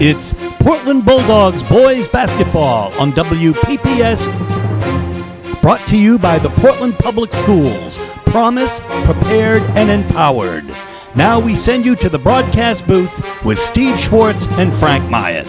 It's Portland Bulldogs boys basketball on WPPS, brought to you by the Portland Public Schools. Promise, prepared, and empowered. Now we send you to the broadcast booth with Steve Schwartz and Frank Myatt.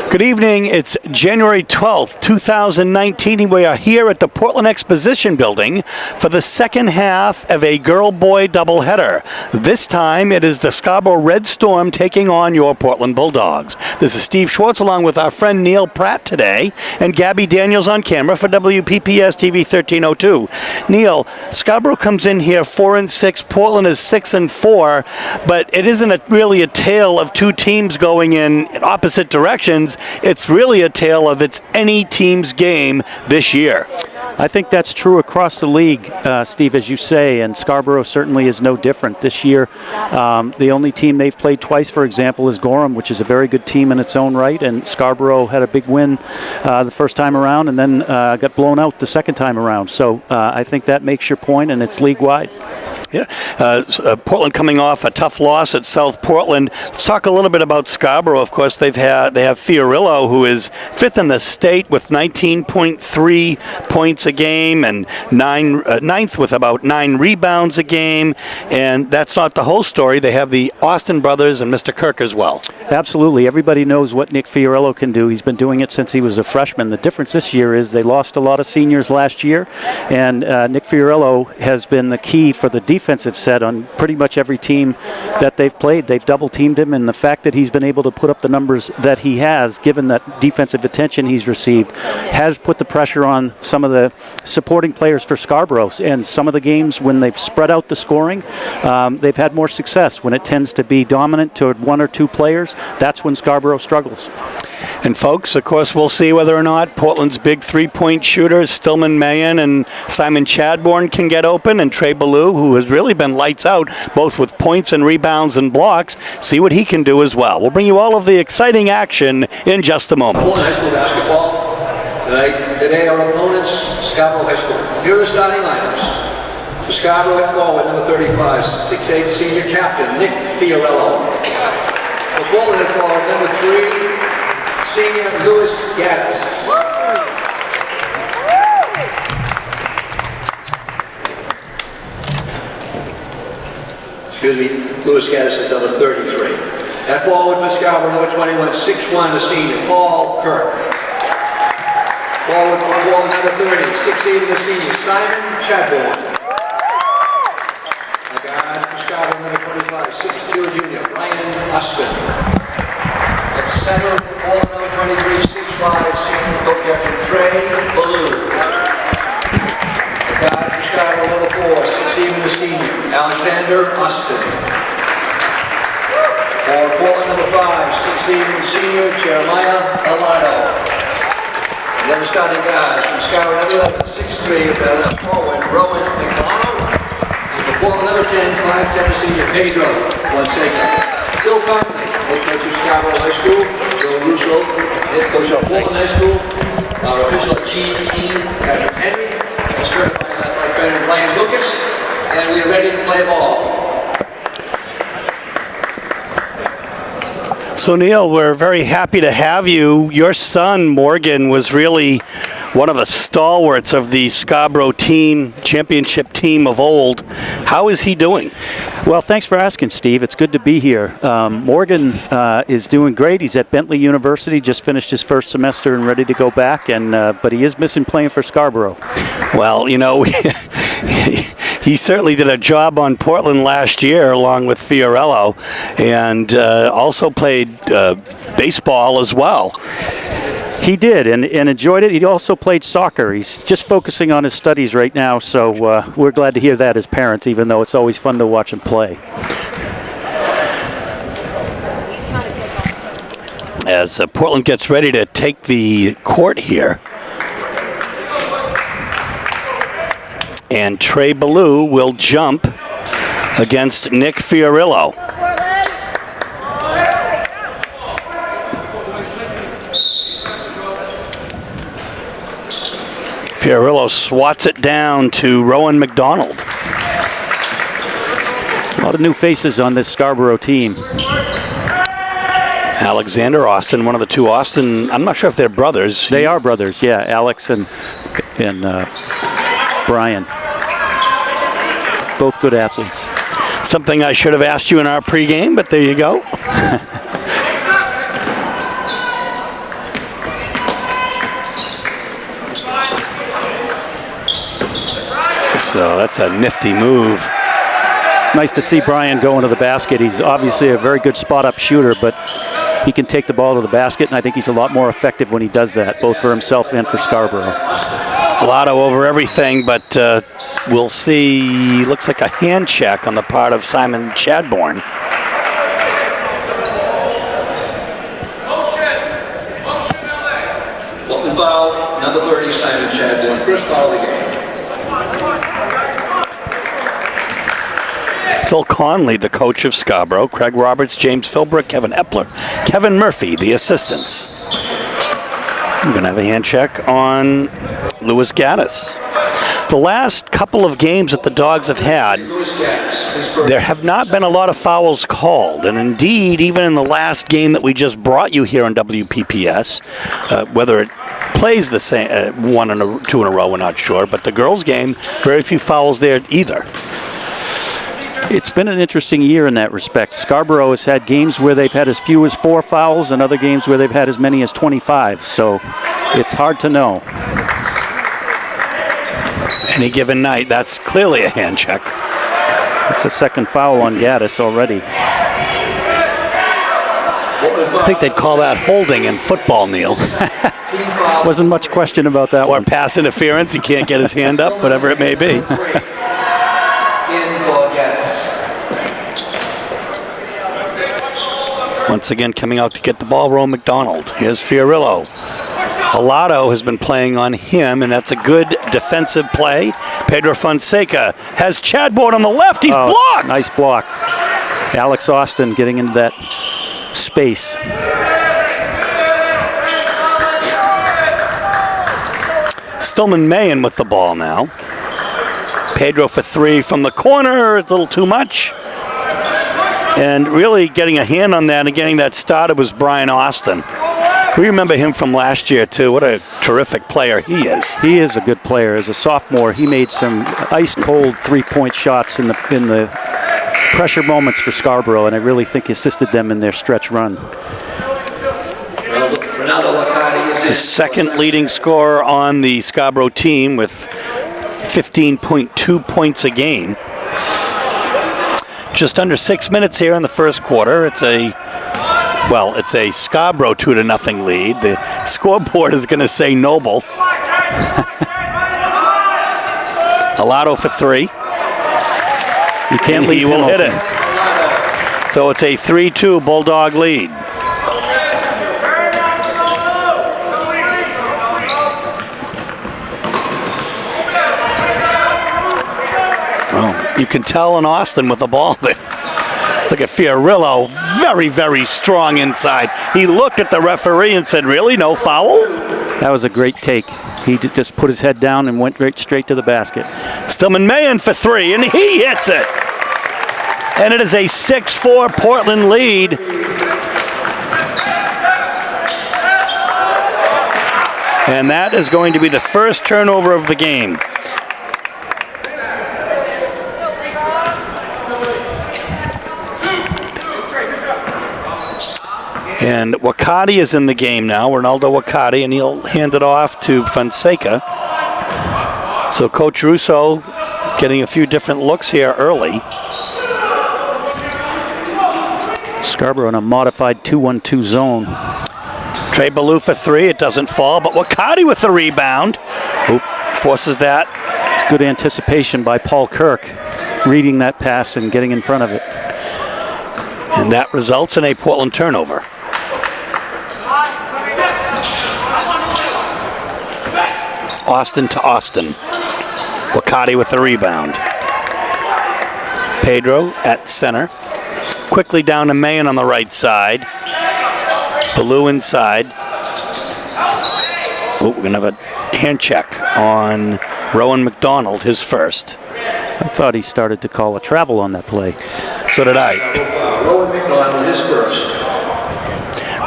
Good evening. It's January 12th, 2019. We are here at the Portland Exposition Building for the second half of a girl-boy doubleheader. This time it is the Scarborough Red Storm taking on your Portland Bulldogs. This is Steve Schwartz along with our friend Neil Pratt today and Gabby Daniels on camera for WPPS TV 1302. Neil, Scarborough comes in here 4-6. Portland is 6-4, but it isn't really a tale of two teams going in opposite directions. It's really a tale of it's any team's game this year. I think that's true across the league, Steve, as you say, and Scarborough certainly is no different. This year, the only team they've played twice, for example, is Gorham, which is a very good team in its own right, and Scarborough had a big win the first time around and then got blown out the second time around. So I think that makes your point, and it's league-wide. Yeah, Portland coming off a tough loss at South Portland. Let's talk a little bit about Scarborough. Of course, they have Fiorillo, who is fifth in the state with 19.3 points a game and ninth with about 9 rebounds a game. And that's not the whole story. They have the Austin brothers and Mr. Kirk as well. Absolutely. Everybody knows what Nick Fiorillo can do. He's been doing it since he was a freshman. The difference this year is they lost a lot of seniors last year, and Nick Fiorillo has been the key for the defensive set on pretty much every team that they've played. They've double-teamed him, and the fact that he's been able to put up the numbers that he has, given that defensive attention he's received, has put the pressure on some of the supporting players for Scarborough. And some of the games, when they've spread out the scoring, they've had more success. When it tends to be dominant toward one or two players, that's when Scarborough struggles. And folks, of course, we'll see whether or not Portland's big three-point shooters, Stillman Mayen and Simon Chadbourne, can get open, and Trey Ballou, who has really been lights out, both with points and rebounds and blocks, see what he can do as well. We'll bring you all of the exciting action in just a moment. Portland High School basketball. Today our opponents, Scarborough High School. Here are the starting lineups. For Scarborough at forward, number 35, 6'8", senior captain, Nick Fiorillo. For Portland at forward, number 3, senior Louis Gaddis. Excuse me, Louis Gaddis is number 33. At forward for Scarborough, number 21, 6'1", a senior, Paul Kirk. Forward for Portland, number 30, 6'8", a senior, Simon Chadbourne. The guard for Scarborough, number 25, 6'2", a junior, Ryan Austin. At center for Portland, number 23, 6'5", senior co-captain Trey Ballou. The guard for Scarborough, number 4, 6'7", a senior, Alexander Austin. For Portland, number 5, 6'7", senior, Jeremiah Alado. And then the starting guards from Scarborough, number 11, 6'3", forward, Rowan McDonald. And for Portland, number 10, 5'10", a senior, Pedro Fonseca. Bill Conley, head coach of Scarborough High School. Joe Russo, head coach of Portland High School. Our official Gene Keane, Patrick Henry, a certified athletic trainer Brian Lucas, and we are ready to play ball. So, Neil, we're very happy to have you. Your son, Morgan, was really one of the stalwarts of the Scarborough championship team of old. How is he doing? Well, thanks for asking, Steve. It's good to be here. Morgan is doing great. He's at Bentley University, just finished his first semester and ready to go back, but he is missing playing for Scarborough. Well, you know, he certainly did a job on Portland last year along with Fiorillo, and also played baseball as well. He did, and enjoyed it. He also played soccer. He's just focusing on his studies right now, so we're glad to hear that as parents, even though it's always fun to watch him play. As Portland gets ready to take the court here, and Trey Ballou will jump against Nick Fiorillo. Fiorillo swats it down to Rowan McDonald. A lot of new faces on this Scarborough team. Alexander Austin, one of the two Austin. I'm not sure if they're brothers. They are brothers, yeah. Alex and Brian. Both good athletes. Something I should have asked you in our pregame, but there you go. So that's a nifty move. It's nice to see Brian go into the basket. He's obviously a very good spot-up shooter, but he can take the ball to the basket, and I think he's a lot more effective when he does that, both for himself and for Scarborough. Lotto over everything, but we'll see. Looks like a hand check on the part of Simon Chadbourne. Welcome foul, number 30, Simon Chadbourne. First foul of the game. Phil Conley, the coach of Scarborough, Craig Roberts, James Philbrook, Kevin Epler, Kevin Murphy, the assistants. I'm going to have a hand check on Louis Gaddis. The last couple of games that the Dogs have had, there have not been a lot of fouls called. And indeed, even in the last game that we just brought you here on WPPS, whether it plays the same two in a row, we're not sure. But the girls' game, very few fouls there either. It's been an interesting year in that respect. Scarborough has had games where they've had as few as 4 fouls and other games where they've had as many as 25. So it's hard to know. Any given night, that's clearly a hand check. It's a second foul on Gaddis already. I think they'd call that holding in football, Neil. Wasn't much question about that Or one. pass interference, he can't get his hand up, whatever it may be. In for Gaddis. Once again, coming out to get the ball, Rowan McDonald. Here's Fiorillo. Alato has been playing on him, and that's a good defensive play. Pedro Fonseca has Chadbourne on the left. He's blocked. Nice block. Alex Austin getting into that space. Stillman Mayen with the ball now. Pedro for three from the corner. It's a little too much. And really getting a hand on that and getting that started was Brian Austin. We remember him from last year, too. What a terrific player he is. He is a good player. As a sophomore, he made some ice-cold three-point shots in the pressure moments for Scarborough, and I really think assisted them in their stretch run. The second leading scorer on the Scarborough team with 15.2 points a game. Just under 6 minutes here in the first quarter. It's a Scarborough 2-0 lead. The scoreboard is going to say Noble. Alato for three. You can't leave he will hit open. it. So it's a 3-2 Bulldog lead. Oh, you can tell in Austin with the ball there. Look at Fiorillo, very, very strong inside. He looked at the referee and said, really, no foul? That was a great take. He just put his head down and went right straight to the basket. Stillman Mayen for three, and he hits it. And it is a 6-4 Portland lead. And that is going to be the first turnover of the game. And Wakati is in the game now, Ronaldo Wakati, and he'll hand it off to Fonseca. So Coach Russo getting a few different looks here early. Scarborough in a modified 2-1-2 zone. Trey Ballou for three, it doesn't fall, but Wakati with the rebound. Forces that. It's good anticipation by Paul Kirk, reading that pass and getting in front of it. And that results in a Portland turnover. Austin to Austin. Wakati with the rebound. Pedro at center. Quickly down to Mayen on the right side. Ballou inside. We're going to have a hand check on Rowan McDonald, his first. I thought he started to call a travel on that play. So did I. Rowan McDonald, his first.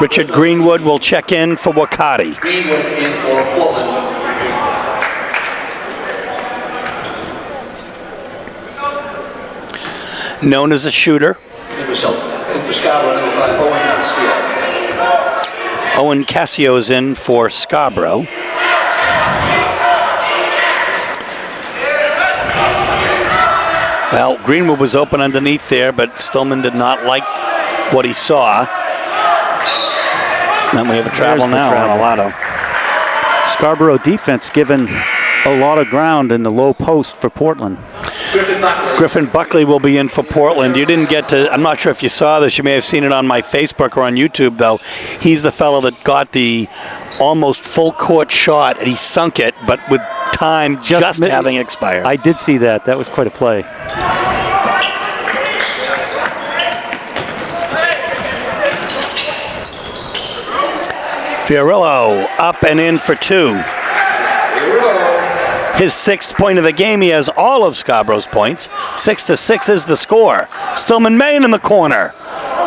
Richard Greenwood will check in for Wakati. Greenwood in for Portland. Known as a shooter, In for Scarborough, number 5, Owen Garcia. Owen Cassio is in for Scarborough. Well, Greenwood was open underneath there, but Stillman did not like what he saw. Then we have a travel now on Alado. Scarborough defense given a lot of ground in the low post for Portland. Griffin Buckley will be in for Portland. You didn't get to, I'm not sure if you saw this, you may have seen it on my Facebook or on YouTube though. He's the fellow that got the almost full court shot and he sunk it, but with time just having expired. I did see that. That was quite a play. Fiorillo up and in for 2. His 6th point of the game. He has all of Scarborough's points. 6-6 is the score. Stillman Maine in the corner.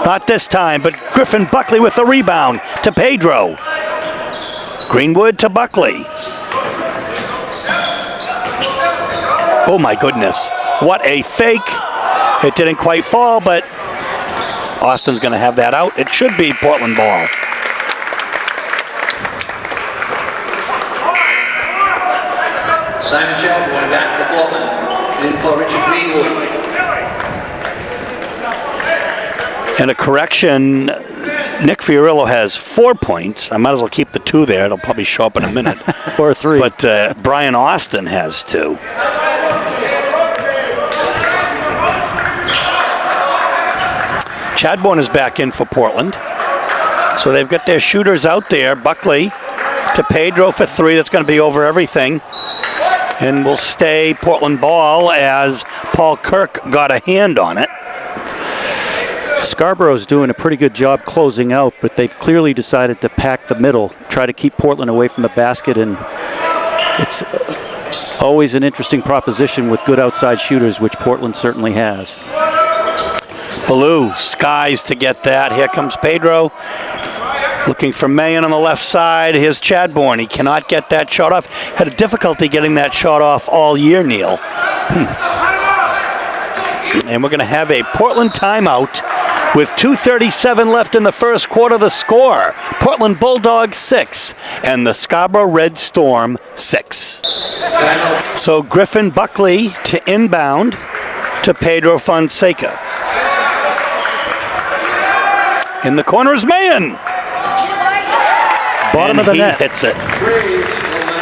Not this time, but Griffin Buckley with the rebound to Pedro. Greenwood to Buckley. Oh my goodness. What a fake. It didn't quite fall, but Austin's going to have that out. It should be Portland ball. Simon Chadbourne back for Portland. In for Richard Greenwood. And a correction, Nick Fiorillo has 4 points. I might as well keep the 2 there. It'll probably show up in a minute. Or 3. But Brian Austin has 2. Chadbourne is back in for Portland. So they've got their shooters out there. Buckley to Pedro for 3. That's going to be over everything. And will stay Portland ball as Paul Kirk got a hand on it. Scarborough's doing a pretty good job closing out, but they've clearly decided to pack the middle, try to keep Portland away from the basket, and it's always an interesting proposition with good outside shooters, which Portland certainly has. Ballou skies to get that. Here comes Pedro. Looking for Mayen on the left side. Here's Chadbourne. He cannot get that shot off. Had a difficulty getting that shot off all year, Neil. And we're going to have a Portland timeout with 2:37 left in the first quarter. The score, Portland Bulldogs 6 and the Scarborough Red Storm 6. So Griffin Buckley to inbound to Pedro Fonseca. In the corner is Mayen. Bottom of the net. Hits it.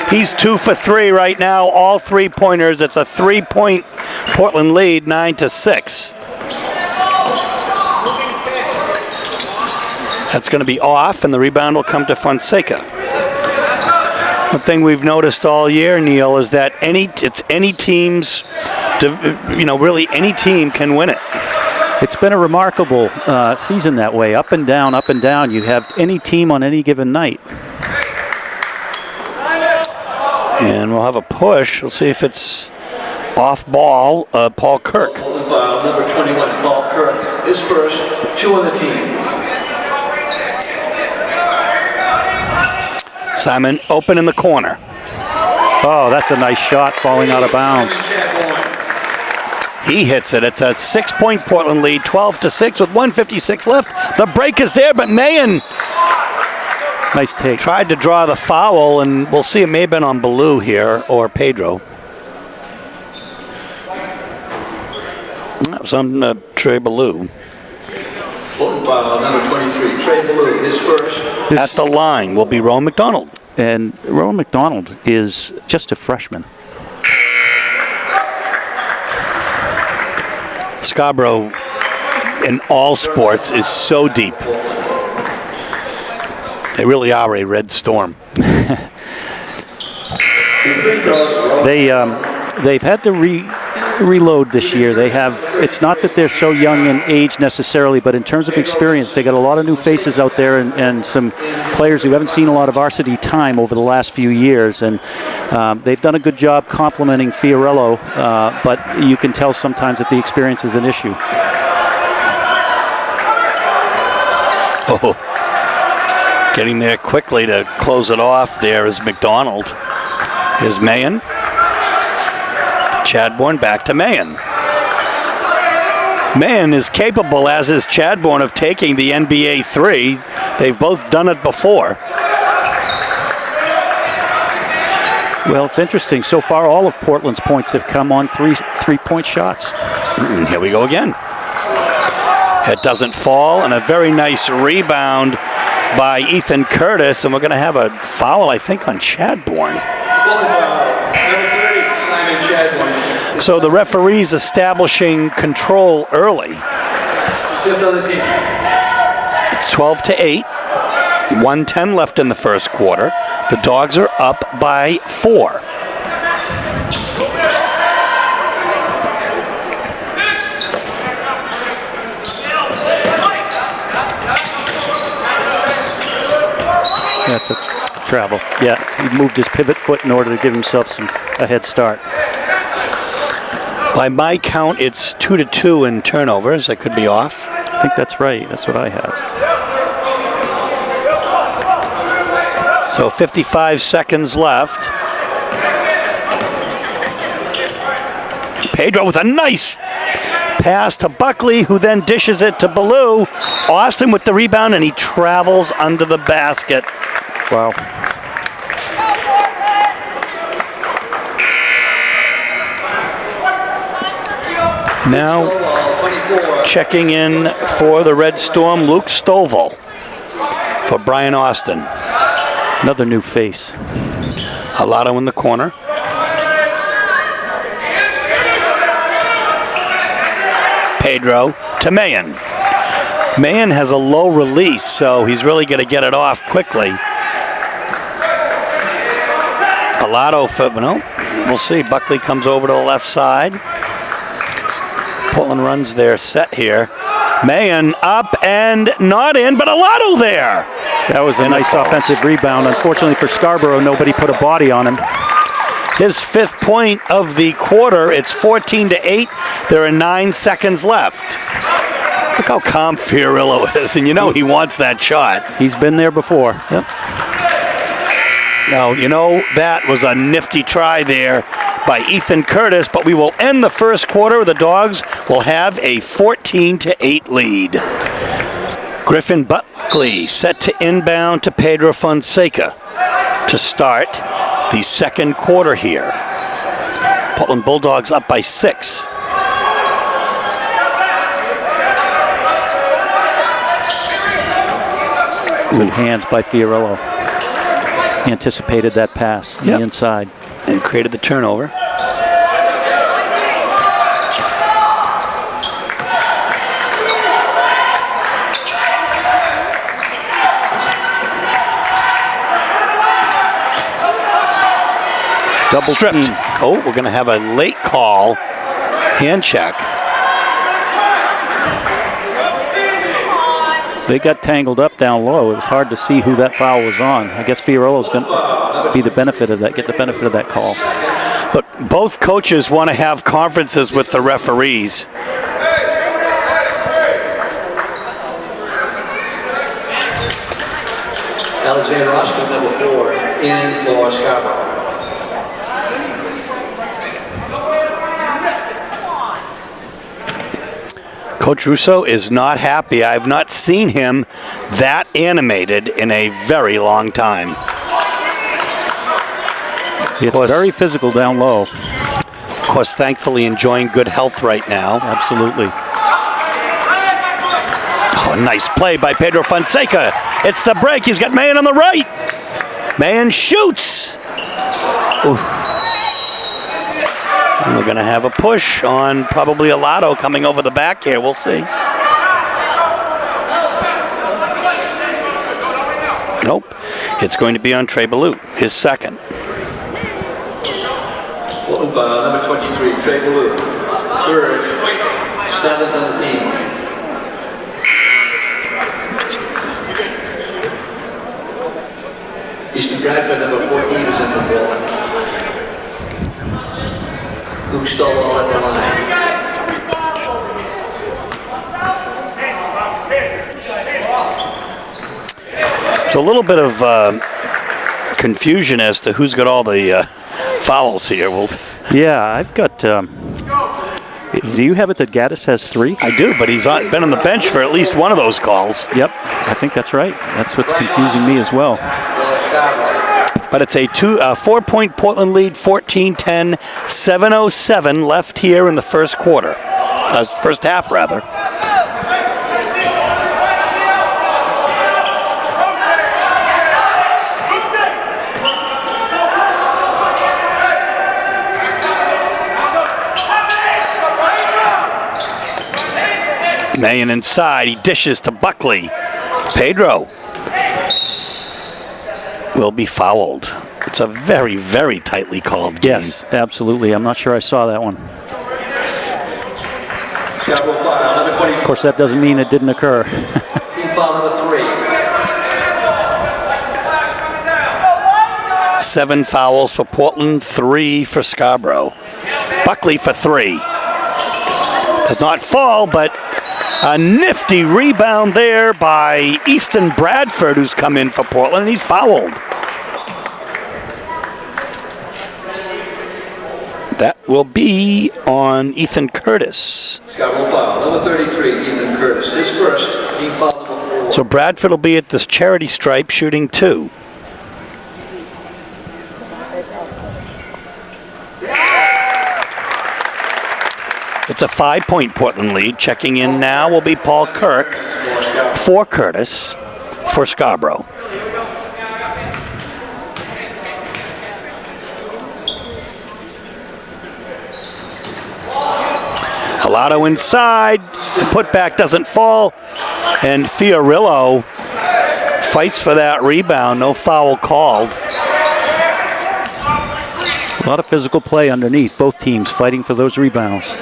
He's 2 for 3 right now, all 3-pointers. It's a 3-point Portland lead, 9-6. That's going to be off, and the rebound will come to Fonseca. One thing we've noticed all year, Neil, is that any team's, really any team can win it. It's been a remarkable season that way, up and down, up and down. You have any team on any given night. And we'll have a push. We'll see if it's off ball, Paul Kirk. Number 21, Paul Kirk, his first, 2 on the team. Simon open in the corner. Oh, that's a nice shot falling out of bounds. He hits it. It's a 6-point Portland lead, 12-6 with 1:56 left. The break is there, but Mayen Nice take. tried to draw the foul, and we'll see. It may have been on Ballou here or Pedro. That was on Trey Ballou. Portland foul, number 23, Trey Ballou, his first. At the line will be Rowan McDonald. And Rowan McDonald is just a freshman. Scarborough in all sports is so deep. They really are a red storm. They've had to reload this year. They have. It's not that they're so young in age necessarily, but in terms of experience, they got a lot of new faces out there and some players who haven't seen a lot of varsity time over the last few years. And they've done a good job complimenting Fiorillo, but you can tell sometimes that the experience is an issue. Oh, Getting there quickly to close it off there is McDonald. Here's Mayen. Chadbourne back to Mayen. Mayen is capable, as is Chadbourne, of taking the NBA 3. They've both done it before. Well, it's interesting. So far, all of Portland's points have come on three-point shots. Here we go again. It doesn't fall, and a very nice rebound by Ethan Curtis, and we're going to have a foul, I think, on Chadbourne. So the referee's establishing control early. It's 12-8. 1:10 left in the first quarter. The Dogs are up by 4. That's a travel. Yeah, he moved his pivot foot in order to give himself a head start. By my count, it's 2-2 in turnovers. I could be off. I think that's right. That's what I have. So 55 seconds left. Pedro with a nice pass to Buckley, who then dishes it to Ballou. Austin with the rebound, and he travels under the basket. Wow. Now checking in for the Red Storm, Luke Stovall for Brian Austin. Another new face. Halado in the corner. Pedro to Mayen. Mayen has a low release, so he's really going to get it off quickly. Halado, no, we'll see. Buckley comes over to the left side. Portland runs their set here. Mayen up and not in, but Halado there. That was a nice offensive rebound. Unfortunately for Scarborough, nobody put a body on him. His 5th point of the quarter. It's 14-8. There are 9 seconds left. Look how calm Fiorillo is, and you know he wants that shot. He's been there before. Yep. Now, you know, that was a nifty try there by Ethan Curtis, but we will end the first quarter. The Dogs will have a 14-8 lead. Griffin Buckley set to inbound to Pedro Fonseca to start the second quarter here. Portland Bulldogs up by 6. Good hands by Fiorillo. Anticipated that pass on the inside. And created the turnover. Double stripped. team. Oh, we're going to have a late call. Hand check. They got tangled up down low. It was hard to see who that foul was on. I guess Fiorillo's going to be the benefit of that, get the benefit of that call. Look, both coaches want to have conferences with the referees. Alexander Oscar, number 4, in for Scarborough. Coach Russo is not happy. I've not seen him that animated in a very long time. It's very physical down low. Of course, thankfully enjoying good health right now. Absolutely. Oh, nice play by Pedro Fonseca. It's the break. He's got Mayen on the right. Mayen shoots. Ooh. And we're going to have a push on probably Halado coming over the back here. We'll see. Nope. It's going to be on Trey Ballou, his second. Number 23, Trey Ballou. 3rd, 7th on the team. Easton Bradford, number 14, is in for Portland. Luke Stovall at the line. So So a little bit of confusion as to who's got all the fouls here. Well, Yeah, I've got. Do you have it that Gaddis has 3? I do, but he's been on the bench for at least one of those calls. Yep, I think that's right. That's what's confusing me as well. But it's a 4-point Portland lead, 14-10, 7:07 left here in the first quarter. First half, rather. Mayen inside, he dishes to Buckley. Pedro will be fouled. It's a very, very tightly called game. Yes, absolutely. I'm not sure I saw that one. Of course, that doesn't mean it didn't occur. Team foul number 3. 7 fouls for Portland, 3 for Scarborough. Buckley for 3. Does not fall, but a nifty rebound there by Easton Bradford, who's come in for Portland, and he's fouled. That will be on Ethan Curtis. Scarborough foul number 33, Ethan Curtis. His first, team foul number 4. So Bradford will be at this charity stripe shooting 2. It's a 5-point Portland lead. Checking in now will be Paul Kirk for Curtis for Scarborough. Halado inside. The putback doesn't fall. And Fiorillo fights for that rebound. No foul called. A lot of physical play underneath. Both teams fighting for those rebounds.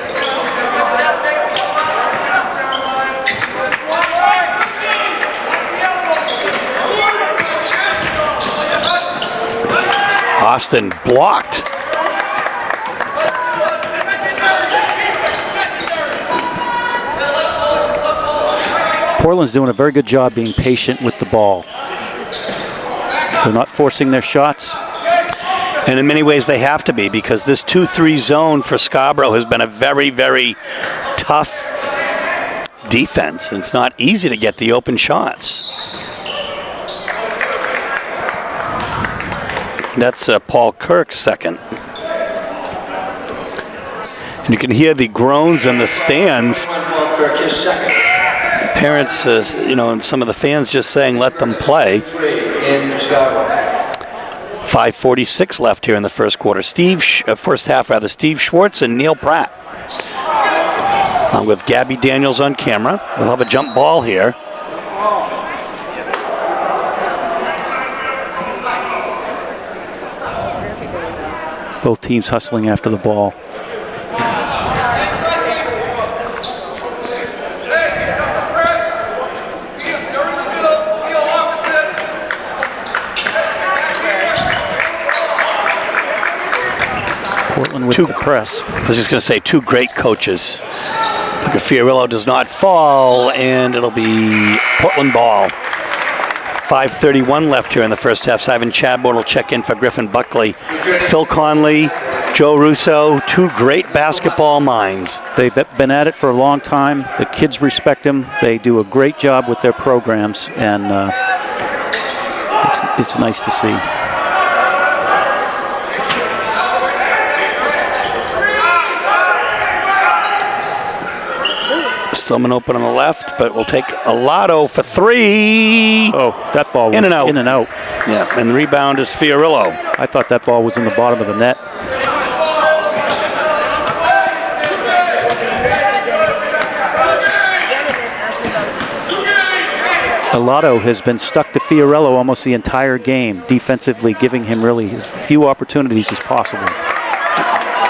Austin blocked. Portland's doing a very good job being patient with the ball. They're not forcing their shots. And in many ways they have to be, because this 2-3 zone for Scarborough has been a very, very tough defense. And it's not easy to get the open shots. That's Paul Kirk's second. And you can hear the groans in the stands. Paul Kirk, his second. Parents, and some of the fans just saying, let them play. 3 in for Scarborough. 5:46 left here in the first quarter. First half, Steve Schwartz and Neil Pratt. Along with Gabby Daniels on camera. We'll have a jump ball here. Both teams hustling after the ball. Portland with the press. I was just going to say, 2 great coaches. Look at Fiorillo does not fall, and it'll be Portland ball. 5:31 left here in the first half. Simon Chadbourne will check in for Griffin Buckley. Phil Conley, Joe Russo, 2 great basketball minds. They've been at it for a long time. The kids respect them. They do a great job with their programs, and it's nice to see. Stillman open on the left, but we'll take Halado for 3. Oh, that ball was in and out. In and out. Yeah, and the rebound is Fiorillo. I thought that ball was in the bottom of the net. Halado has been stuck to Fiorillo almost the entire game, defensively giving him really as few opportunities as possible.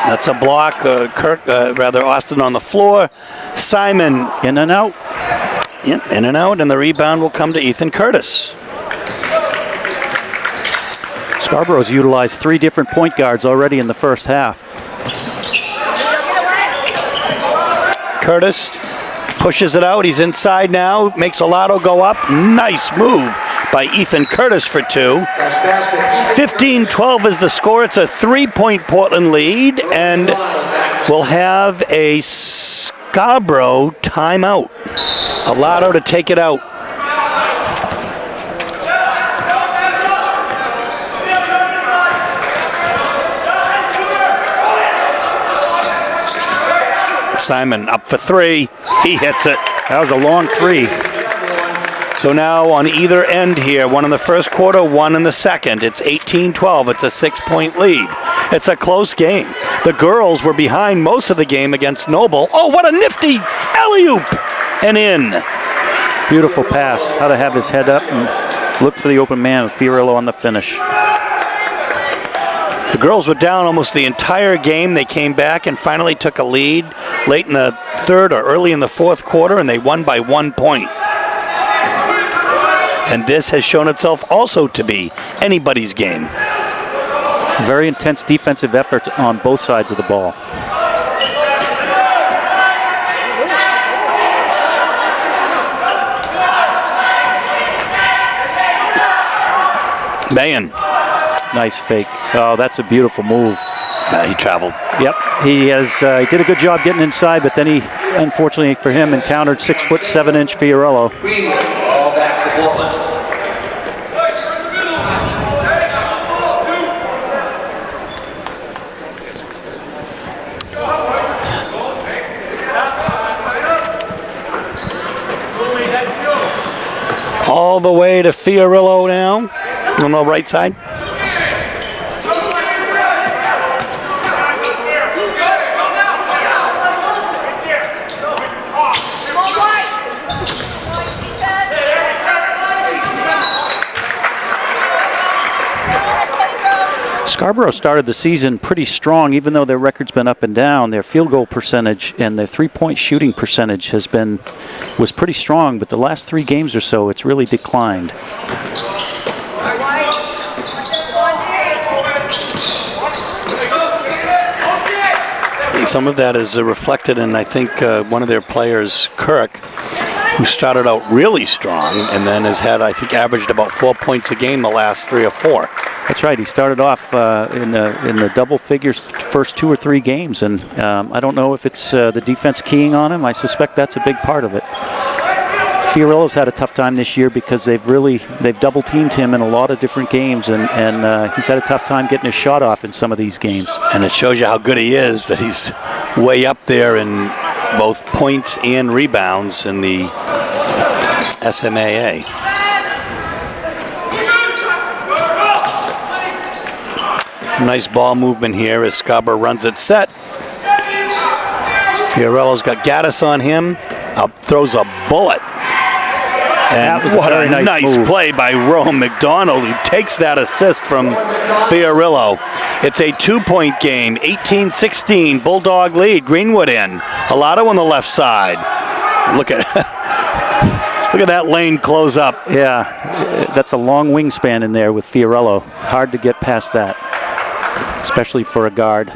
That's a block. Austin on the floor. Simon. In and out. Yep, in and out, and the rebound will come to Ethan Curtis. Scarborough's utilized 3 different point guards already in the first half. Curtis pushes it out. He's inside now. Makes Halado go up. Nice move by Ethan Curtis for 2. Last basket, Ethan 15-12 is the score. It's a 3-point Portland lead, and we'll have a Scarborough timeout. Alado to take it out. Simon up for 3. He hits it. That was a long 3. So now on either end here, one in the first quarter, one in the second. It's 18-12. It's a 6-point lead. It's a close game. The girls were behind most of the game against Noble. Oh, what a nifty alley-oop! And in. Beautiful pass. How to have his head up and look for the open man with Fiorillo on the finish. The girls were down almost the entire game. They came back and finally took a lead late in the third or early in the fourth quarter, and they won by 1 point. And this has shown itself also to be anybody's game. Very intense defensive effort on both sides of the ball. Maine. Nice fake. Oh, that's a beautiful move. He traveled. Yep, he did a good job getting inside, but then he, unfortunately for him, encountered 6'7" Fiorillo. Greenwood, all back to Portland. All the way to Fiorillo now on the right side. Scarborough started the season pretty strong, even though their record's been up and down. Their field goal percentage and their three-point shooting percentage was pretty strong, but the last 3 games or so, it's really declined. And some of that is reflected in, I think, one of their players, Kirk, who started out really strong and then has had, I think, averaged about 4 points a game the last 3 or 4. That's right. He started off in the double figures first 2 or 3 games, and I don't know if it's the defense keying on him. I suspect that's a big part of it. Fiorillo's had a tough time this year because they've double teamed him in a lot of different games, and he's had a tough time getting his shot off in some of these games. And it shows you how good he is, that he's way up there in both points and rebounds in the SMAA. Nice ball movement here as Scarborough runs it set. Fiorillo's got Gaddis on him. Throws a bullet. And what a nice play by Rome McDonald, who takes that assist from Fiorillo. It's a 2-point game, 18-16, Bulldog lead. Greenwood in. Alado on the left side. Look at that lane close up. Yeah, that's a long wingspan in there with Fiorillo. Hard to get past that, especially for a guard.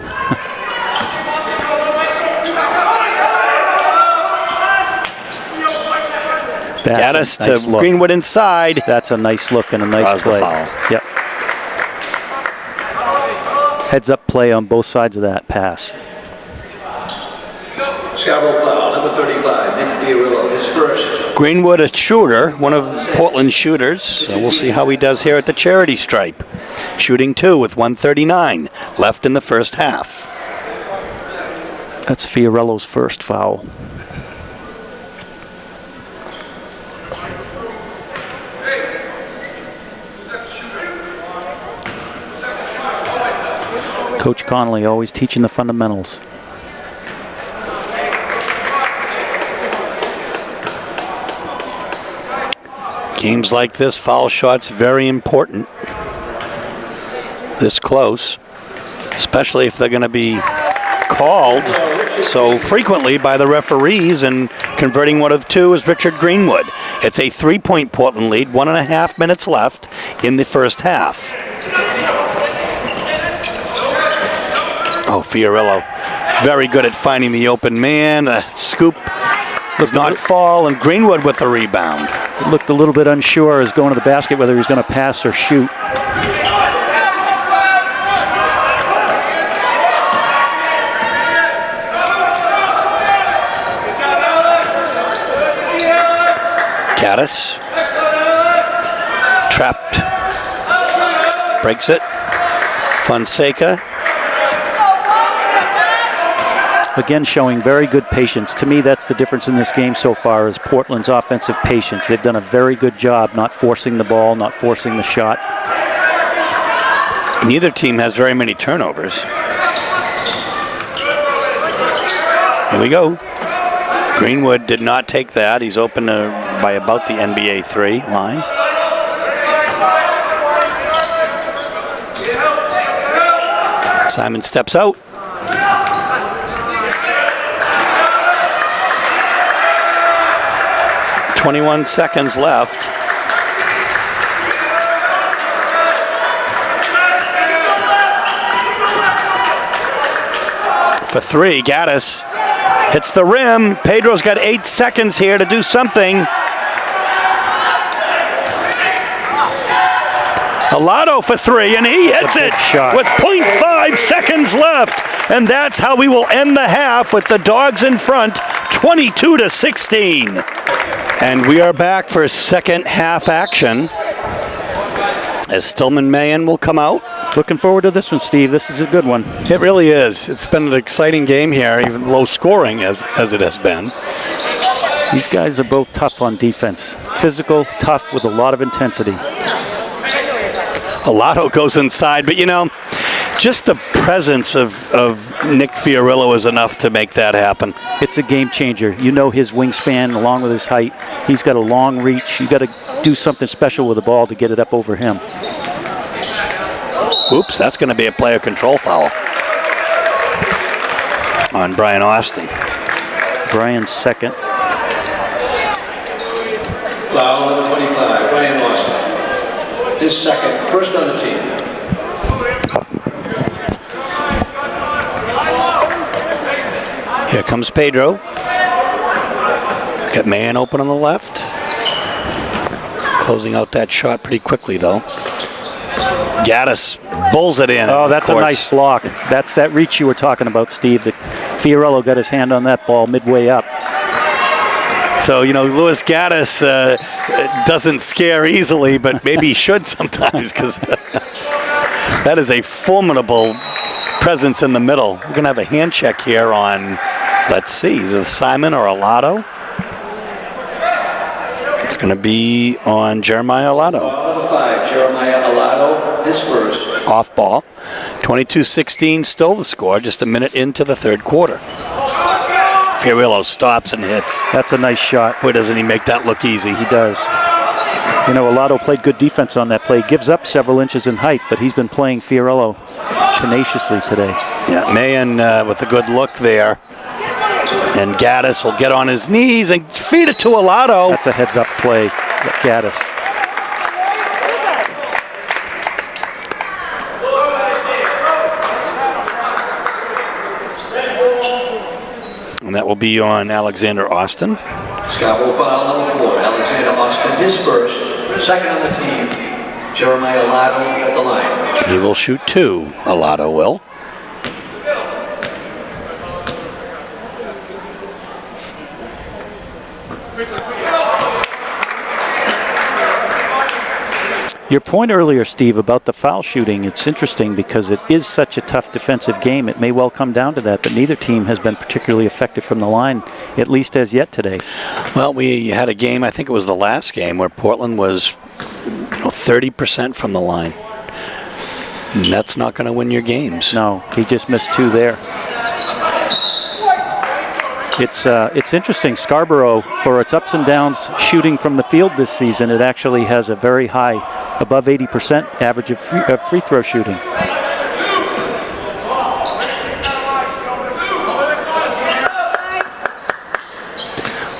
Gaddis to Greenwood inside. That's a nice look and a nice play. Yep. Heads up play on both sides of that pass. Scarborough foul, number 35, Nick Fiorillo, his first. Greenwood, a shooter, one of Portland's shooters. So we'll see how he does here at the charity stripe. Shooting 2 with 1:39 left in the first half. That's Fiorillo's first foul. Coach Connolly always teaching the fundamentals. Games like this, foul shots very important. This close, especially if they're going to be called so frequently by the referees, and converting one of 2 is Richard Greenwood. It's a 3-point Portland lead, 1.5 minutes left in the first half. Oh, Fiorillo, very good at finding the open man. A scoop Does not fall, and Greenwood with the rebound. Looked a little bit unsure as going to the basket whether he was going to pass or shoot. Gaddis. Trapped. Breaks it. Fonseca. Again, showing very good patience. To me, that's the difference in this game so far is Portland's offensive patience. They've done a very good job not forcing the ball, not forcing the shot. Neither team has very many turnovers. Here we go. Greenwood did not take that. He's open by about the NBA 3 line. Simon steps out. .21 seconds left. For three, Gaddis hits the rim. Pedro's got 8 seconds here to do something. Alado for three, and he hits it with 0.5 seconds left. And that's how we will end the half with the Dogs in front, 22-16. And we are back for second half action as Stillman Mayen will come out. Looking forward to this one, Steve. This is a good one. It really is. It's been an exciting game here, even low scoring as it has been. These guys are both tough on defense. Physical, tough, with a lot of intensity. Alado goes inside, but you know, just the presence of Nick Fiorillo is enough to make that happen. It's a game changer. You know his wingspan along with his height. He's got a long reach. You got to do something special with the ball to get it up over him. Oops, that's going to be a player control foul on Brian Austin. Brian's second. Foul number 25, Brian Austin. His second, first on the team. Here comes Pedro. Got Mayen open on the left. Closing out that shot pretty quickly, though. Gaddis bulls it in. Oh, that's a nice block. That's that reach you were talking about, Steve. That Fiorillo got his hand on that ball midway up. So, you know, Louis Gaddis doesn't scare easily, but maybe he should sometimes, because that is a formidable presence in the middle. We're going to have a hand check here on, let's see, either Simon or Alado. It's going to be on Jeremiah Alado. Number 5, Jeremiah Alado, his first. Off ball. 22-16 still the score, just a minute into the third quarter. Fiorillo stops and hits. That's a nice shot. Boy, doesn't he make that look easy. He does. You know, Alado played good defense on that play. Gives up several inches in height, but he's been playing Fiorillo tenaciously today. Yeah, Mayen with a good look there. And Gaddis will get on his knees and feed it to Alado. That's a heads-up play, Gaddis. And that will be on Alexander Austin. Scarborough foul number 4, Alexander Austin, his first. Second on the team, Jeremiah Alado at the line. He will shoot 2, Alado will. Your point earlier, Steve, about the foul shooting, it's interesting because it is such a tough defensive game. It may well come down to that, but neither team has been particularly effective from the line, at least as yet today. Well, we had a game, I think it was the last game, where Portland was 30% from the line. And that's not going to win your games. No, he just missed 2 there. It's interesting. Scarborough, for its ups and downs shooting from the field this season, it actually has a very high, above 80% average of free throw shooting.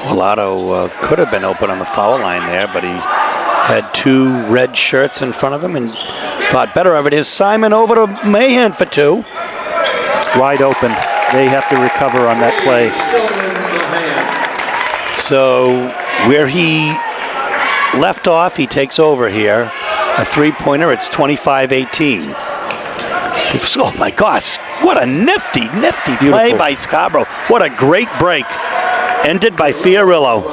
Alado could have been open on the foul line there, but he had 2 red shirts in front of him and thought better of it. Is Simon over to Mayen for 2. Wide open. They have to recover on that play. So where he left off, he takes over here. A three-pointer, it's 25-18. Oh my gosh, what a nifty play by Scarborough. What a great break. Ended by Fiorillo.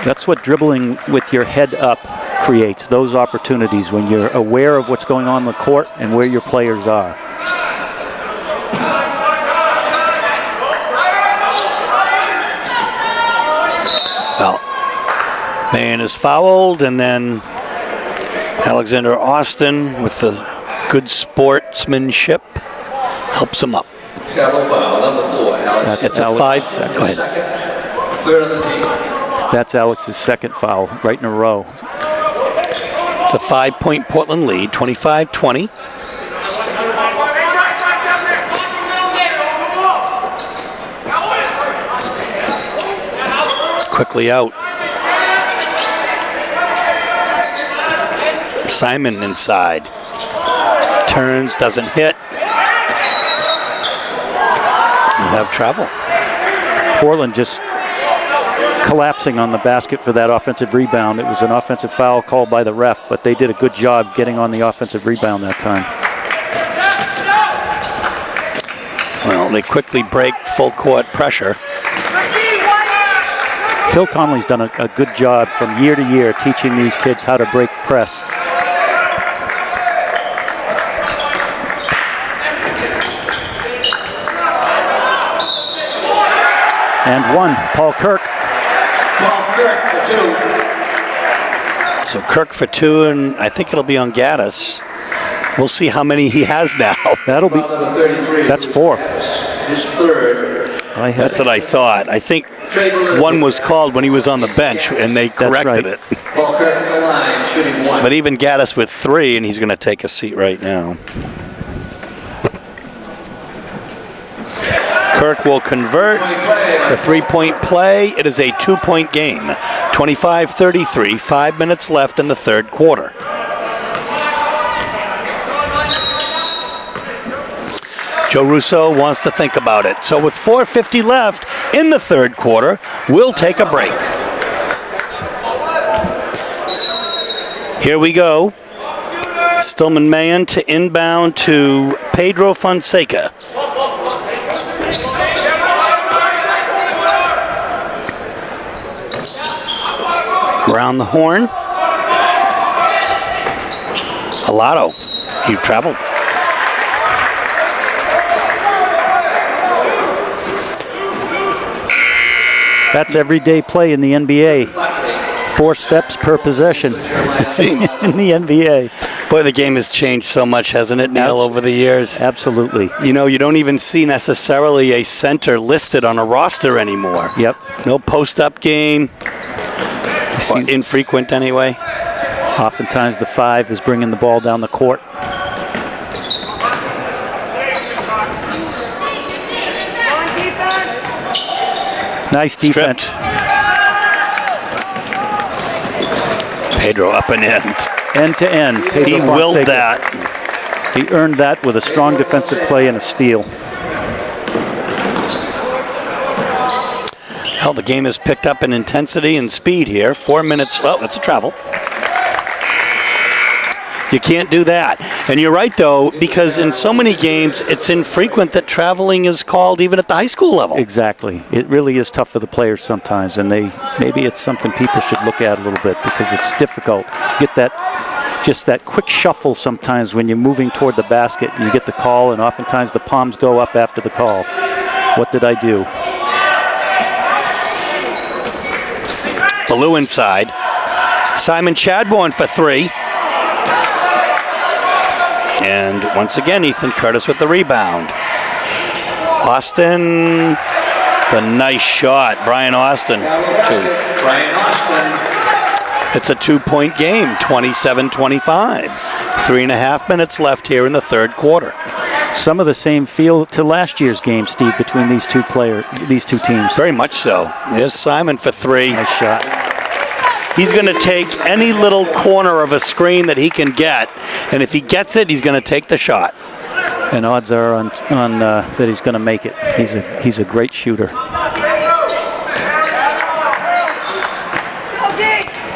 That's what dribbling with your head up creates, those opportunities when you're aware of what's going on in the court and where your players are. Well, Maine is fouled, and then Alexander Austin, with the good sportsmanship, helps him up. Scarborough foul, number 4. Alex. It's a Alex. 5. Go ahead. Third of the team. That's Alex's second foul, right in a row. It's a 5-point Portland lead, 25-20. Quickly out. Simon inside. Turns, doesn't hit. We'll have travel. Portland just collapsing on the basket for that offensive rebound. It was an offensive foul called by the ref, but they did a good job getting on the offensive rebound that time. Well, they quickly break full court pressure. Phil Connolly's done a good job from year to year teaching these kids how to break press. And one, Paul Kirk. Paul Kirk for 2. So Kirk for 2, and I think it'll be on Gaddis. We'll see how many he has now. That'll be. Number 33. That's 4. His third. That's what I thought. I think one was called when he was on the bench, and they corrected it. Paul Kirk at the line, shooting 1. But even Gaddis with 3, and he's going to take a seat right now. Kirk will convert the 3-point play. It is a 2-point game. 25-33, 5 minutes left in the third quarter. Joe Russo wants to think about it. So with 4:50 left in the third quarter, we'll take a break. Here we go. Stillman Mayen to inbound to Pedro Fonseca. Around the horn. Alato. He traveled. That's everyday play in the NBA. 4 steps per possession. It seems. In the NBA. Boy, the game has changed so much, hasn't it, Neil, over the years? Absolutely. You know, you don't even see necessarily a center listed on a roster anymore. Yep. No post-up game. Or infrequent anyway. Oftentimes the 5 is bringing the ball down the court. Nice defense. Stripped. Pedro up and in. End to end. Pedro He Fonseca. willed that. He earned that with a strong defensive play and a steal. Well, the game has picked up in intensity and speed here. 4 minutes. Oh, that's a travel. You can't do that. And you're right, though, because in so many games, it's infrequent that traveling is called even at the high school level. Exactly. It really is tough for the players sometimes, and maybe it's something people should look at a little bit because it's difficult. Get that, just that quick shuffle sometimes when you're moving toward the basket and you get the call, and oftentimes the palms go up after the call. What did I do? Ballou inside. Simon Chadbourne for 3. And once again, Ethan Curtis with the rebound. Austin, the nice shot. Brian Austin. 2. Brian Austin. It's a 2-point game, 27-25. 3.5 minutes left here in the third quarter. Some of the same feel to last year's game, Steve, between these two teams. Very much so. There's Simon for 3. Nice shot. He's going to take any little corner of a screen that he can get, and if he gets it, he's going to take the shot. And odds are on that he's going to make it. He's a great shooter.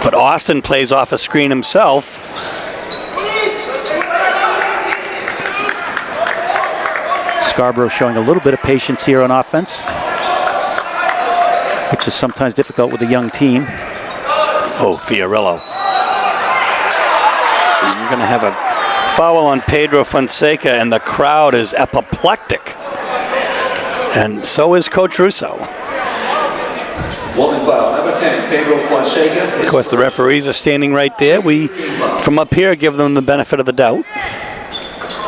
But Austin plays off a screen himself. Scarborough showing a little bit of patience here on offense, which is sometimes difficult with a young team. Oh, Fiorillo. You're going to have a foul on Pedro Fonseca, and the crowd is apoplectic. And so is Coach Russo. Woman foul, number 10, Pedro Fonseca. Of course, the referees are standing right there. We, from up here, give them the benefit of the doubt.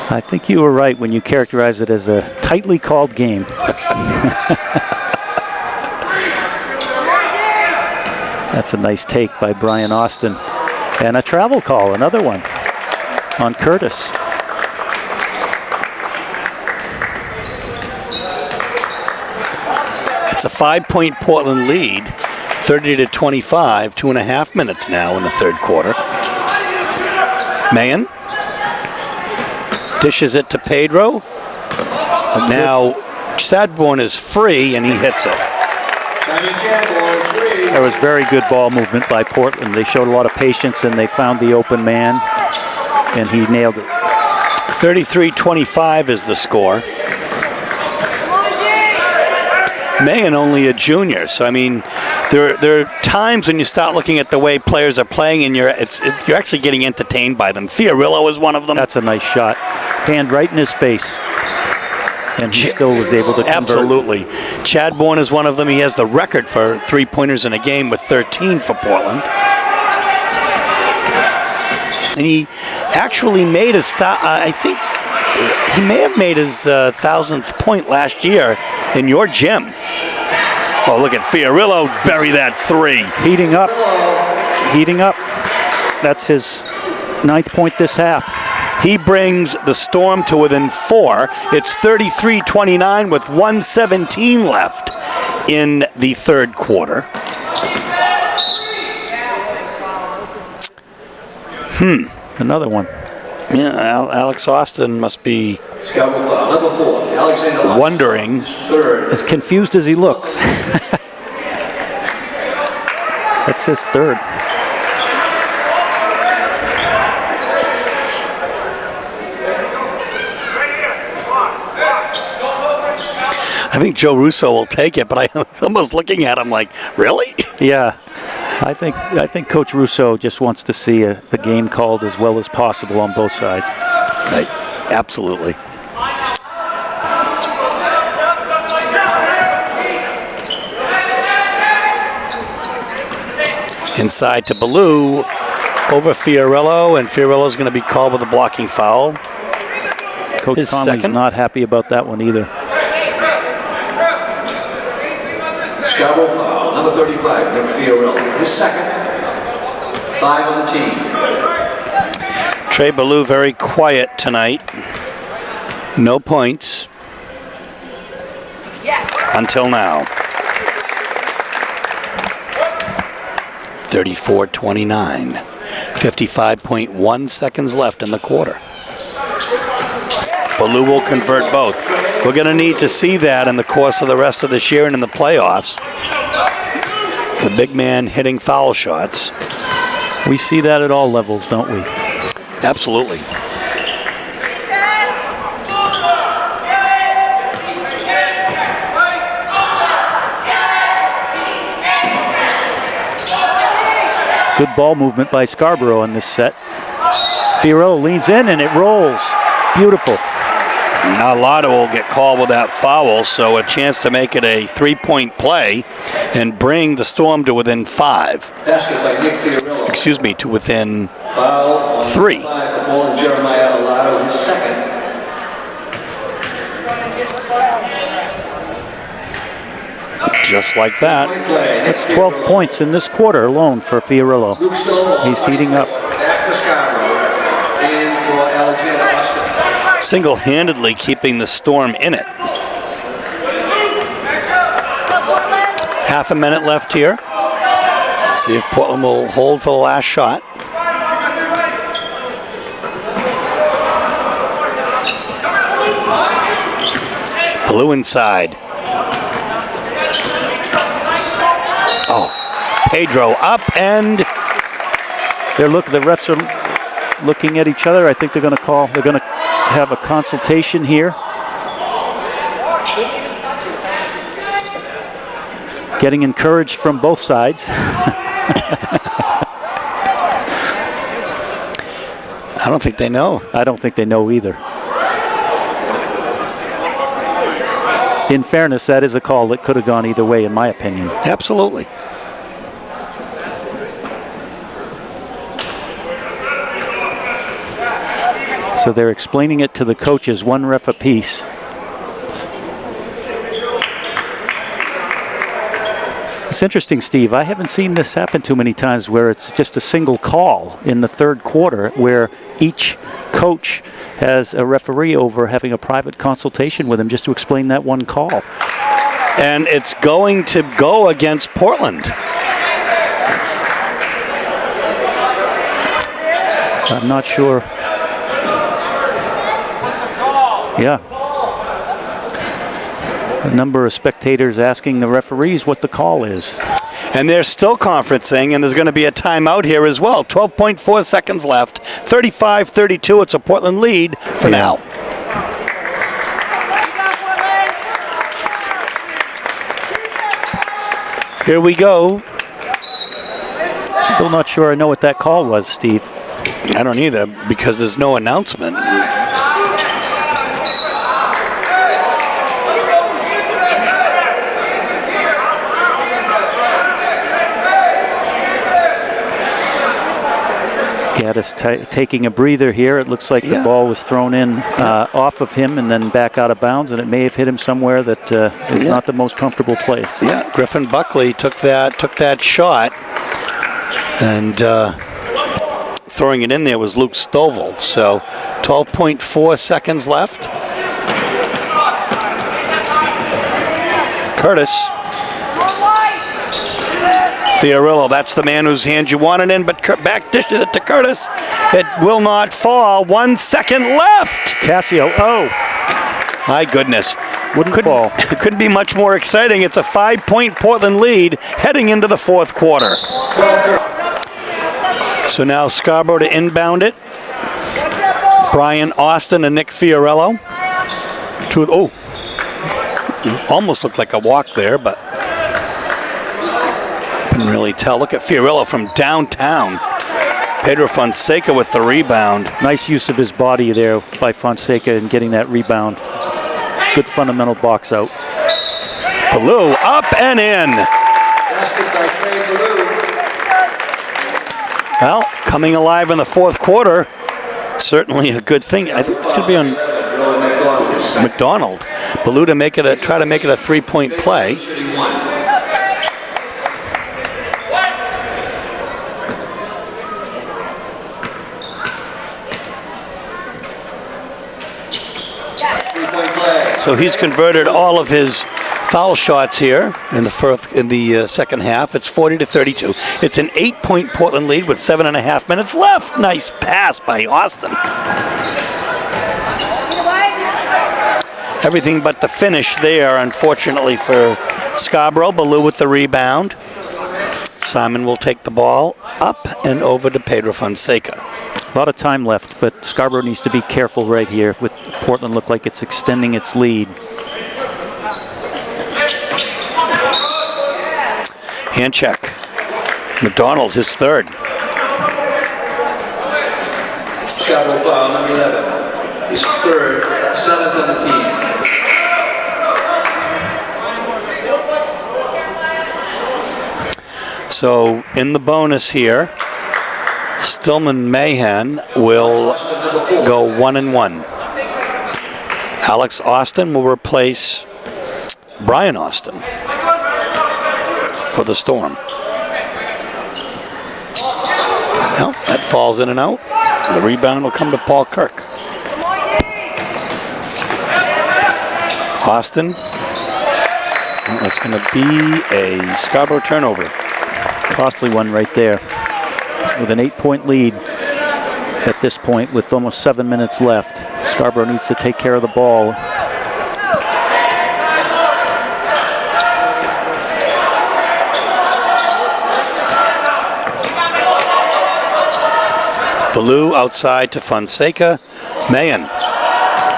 I think you were right when you characterized it as a tightly called game. That's a nice take by Brian Austin. And a travel call, another one on Curtis. It's a 5-point Portland lead, 30-25, 2.5 minutes now in the third quarter. Mayen dishes it to Pedro. Now Chadbourne is free and he hits it. That was very good ball movement by Portland. They showed a lot of patience and they found the open man and he nailed it. 33-25 is the score. Mayen only a junior, so I mean, there are times when you start looking at the way players are playing, and you're actually getting entertained by them. Fiorillo is one of them. That's a nice shot, hand right in his face, and he still was able to convert. Absolutely. Chadbourne is one of them. He has the record for 3-pointers in a game with 13 for Portland, and he actually made his I think he may have made his 1,000th point last year in your gym. Oh, look at Fiorillo bury that three. Heating up. That's his 9th point this half. He brings the Storm to within 4. It's 33-29 with 1:17 left in the third quarter. Another one. Yeah, Alex Austin must be Number 4, Alexander wondering. As confused as he looks. That's his third. I think Joe Russo will take it, but I'm almost looking at him like, really? Yeah. I think Coach Russo just wants to see the game called as well as possible on both sides. Right. Absolutely. Inside to Ballou, over Fiorillo, and Fiorillo's going to be called with a blocking foul. Coach Conley's not happy about that one either. Scarborough foul, number 35, Nick Fiorillo. His second, 5 on the team. Trey Ballou very quiet tonight. No points. Yes. Until now. 34-29. 55.1 seconds left in the quarter. Ballou will convert both. We're going to need to see that in the course of the rest of this year and in the playoffs. The big man hitting foul shots. We see that at all levels, don't we? Absolutely. Good ball movement by Scarborough on this set. Fiorillo leans in and it rolls. Beautiful. Now Lotto will get called with that foul, so a chance to make it a 3-point play and bring the Storm to within 5. Basket by Nick Fiorillo. Excuse me, to within Foul 3. 5 for ball and Jeremiah Alado, his second. Just like that. That's 12 points in this quarter alone for Fiorillo. He's heating up. Back for Scarborough and for Alexander Austin. Single-handedly keeping the Storm in it. Half a minute left here. See if Portland will hold for the last shot. Blue inside. Oh, Pedro up and The refs are looking at each other. I think they're going to have a consultation here. Getting encouraged from both sides. I don't think they know. I don't think they know either. In fairness, that is a call that could have gone either way, in my opinion. Absolutely. So they're explaining it to the coaches, one ref apiece. It's interesting, Steve. I haven't seen this happen too many times where it's just a single call in the third quarter where each coach has a referee over having a private consultation with him just to explain that one call. And it's going to go against Portland. I'm not sure. Yeah. A number of spectators asking the referees what the call is. And they're still conferencing, and there's going to be a timeout here as well. 12.4 seconds left. 35-32. It's a Portland lead for now. Here we go. Still not sure I know what that call was, Steve. I don't either, because there's no announcement. Gaddis taking a breather here. It looks like the ball was thrown in off of him and then back out of bounds, and it may have hit him somewhere that is not the most comfortable place. Yeah, Griffin Buckley took that shot, and throwing it in there was Luke Stovall. So 12.4 seconds left. Curtis. Fiorillo, that's the man whose hand you wanted in, but back dishes it to Curtis. It will not fall. 1 second left. Casio, my goodness. Couldn't fall. It couldn't be much more exciting. It's a 5-point Portland lead heading into the fourth quarter. So now Scarborough to inbound it. Brian Austin and Nick Fiorillo. Almost looked like a walk there, but couldn't really tell. Look at Fiorillo from downtown. Pedro Fonseca with the rebound. Nice use of his body there by Fonseca in getting that rebound. Good fundamental box out. Ballou up and in. Well, coming alive in the fourth quarter, certainly a good thing. I think it's going to be on McDonald. Ballou to try to make it a 3-point play. So he's converted all of his foul shots here in the second half. It's 40-32. It's an 8-point Portland lead with 7.5 minutes left. Nice pass by Austin. Everything but the finish there, unfortunately for Scarborough. Ballou with the rebound. Simon will take the ball up and over to Pedro Fonseca. A lot of time left, but Scarborough needs to be careful right here. With Portland look like it's extending its lead. Hand check. McDonald, his third. Scarborough foul, number 11. His third, 7th on the team. So in the bonus here, Stillman Mahan will go 1-1. Alex Austin will replace Brian Austin for the Storm. Well, that falls in and out. The rebound will come to Paul Kirk. Austin. Well, that's going to be a Scarborough turnover. Costly one right there. With an 8-point lead at this point with almost 7 minutes left. Scarborough needs to take care of the ball. Ballou outside to Fonseca. Mayen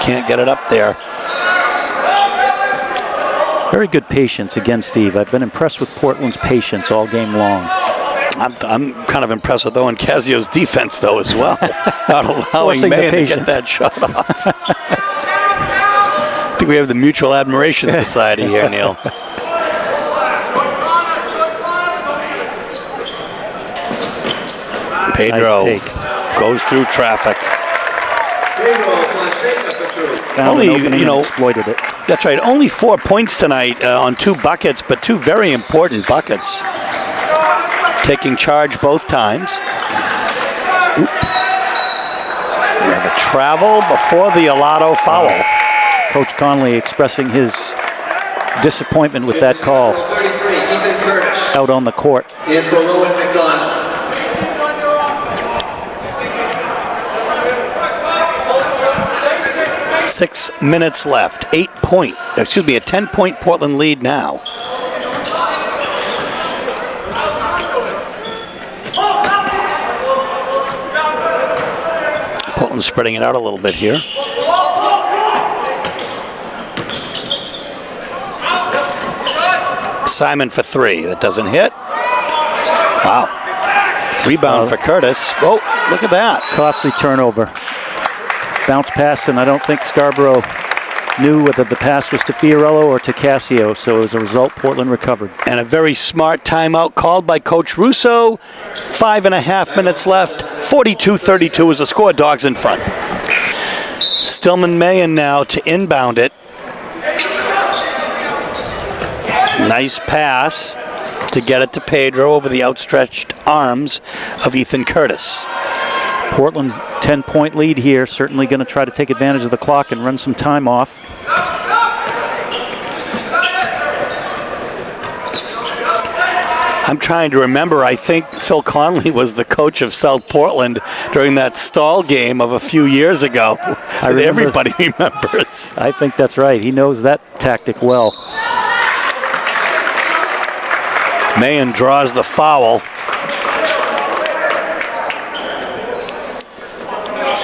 can't get it up there. Very good patience again, Steve. I've been impressed with Portland's patience all game long. I'm kind of impressed with Owen Casio's defense, though, as well. Not allowing Mayen to get that shot off. I think we have the Mutual Admiration Society here, Neil. Pedro goes through traffic. Found an opening and exploited it. That's right. Only 4 points tonight on 2 buckets, but 2 very important buckets. Taking charge both times. We have a travel before the Alado foul. Coach Conley expressing his disappointment with that call. 33, Ethan Curtis. Out on the court. In for Rowan McDonald. 6 minutes left. A 10-point Portland lead now. Portland spreading it out a little bit here. Simon for 3. That doesn't hit. Wow. Rebound for Curtis. Oh, look at that. Costly turnover. Bounce pass, and I don't think Scarborough knew whether the pass was to Fiorello or to Casio, so as a result, Portland recovered. And a very smart timeout called by Coach Russo. 5.5 minutes left. 42-32 is the score. Dogs in front. Stillman Mayen now to inbound it. Nice pass to get it to Pedro over the outstretched arms of Ethan Curtis. Portland's 10-point lead here, certainly going to try to take advantage of the clock and run some time off. I'm trying to remember, I think Phil Conley was the coach of South Portland during that stall game of a few years ago that everybody remembers. I think that's right. He knows that tactic well. Mayen draws the foul.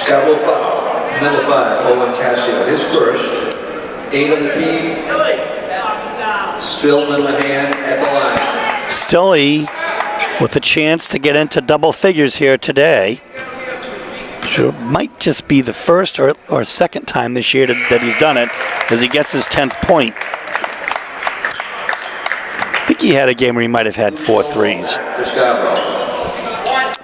Scarborough foul. Number 5, Owen Casio. His first. 8 on the team. Still middle of hand at the line. Stilley with a chance to get into double figures here today. So it might just be the first or second time this year that he's done it as he gets his 10th point. I think he had a game where he might have had 4 threes. For Scarborough.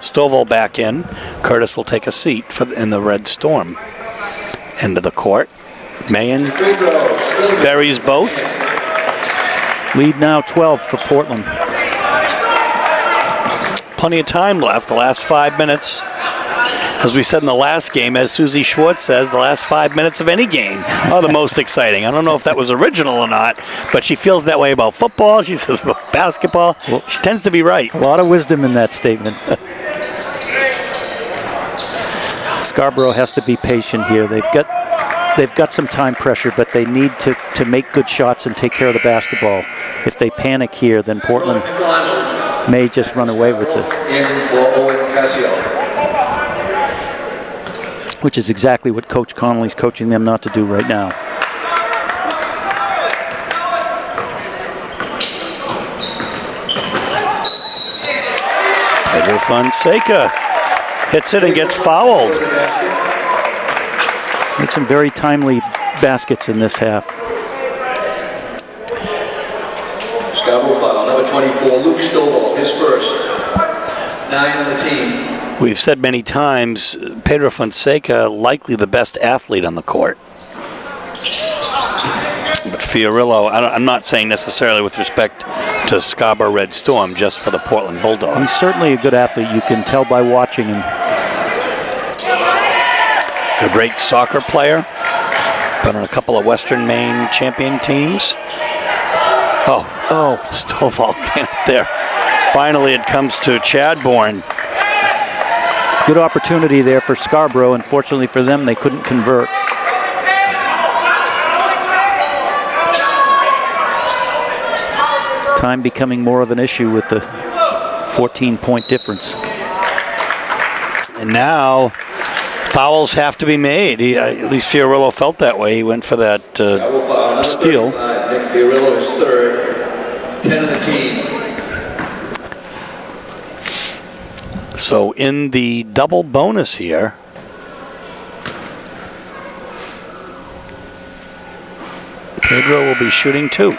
Stovall back in. Curtis will take a seat in the Red Storm. End of the court. Mayen buries both. Lead now 12 for Portland. Plenty of time left, the last 5 minutes. As we said in the last game, as Susie Schwartz says, the last 5 minutes of any game are the most exciting. I don't know if that was original or not, but she feels that way about football. She says about basketball. Well, she tends to be right. A lot of wisdom in that statement. Scarborough has to be patient here. They've got some time pressure, but they need to make good shots and take care of the basketball. If they panic here, then Portland may just run away with this. In for Owen Casio. Which is exactly what Coach Connolly's coaching them not to do right now. Pedro Fonseca hits it and gets fouled. Made some very timely baskets in this half. Scarborough foul, number 24, Luke Stovall, his first. 9 on the team. We've said many times, Pedro Fonseca likely the best athlete on the court. But Fiorillo, I'm not saying necessarily with respect to Scarborough Red Storm, just for the Portland Bulldogs. He's certainly a good athlete. You can tell by watching him. A great soccer player. Been on a couple of Western Maine champion teams. Oh, Stovall came up there. Finally, it comes to Chadbourne. Good opportunity there for Scarborough. Unfortunately for them, they couldn't convert. Time becoming more of an issue with the 14-point difference. And now fouls have to be made. At least Fiorillo felt that way. He went for that steal. Nick Fiorillo is third, 10 of the team. So in the double bonus here, Pedro will be shooting 2.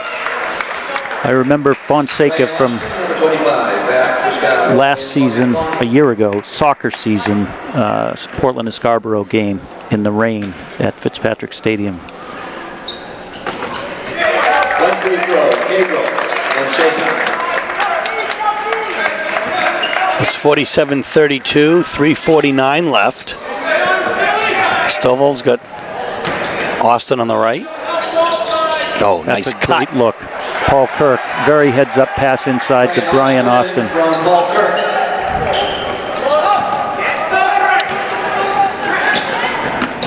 I remember Fonseca from Number 25, back for Scarborough. last season, a year ago, soccer season, Portland and Scarborough game in the rain at Fitzpatrick Stadium. 1 free throw, Pedro Fonseca. it's 47-32, 3:49 left. Stovall's got Austin on the right. Oh, That's nice a cut. great look. Paul Kirk, very heads-up pass inside to Brian Austin. From Paul Kirk.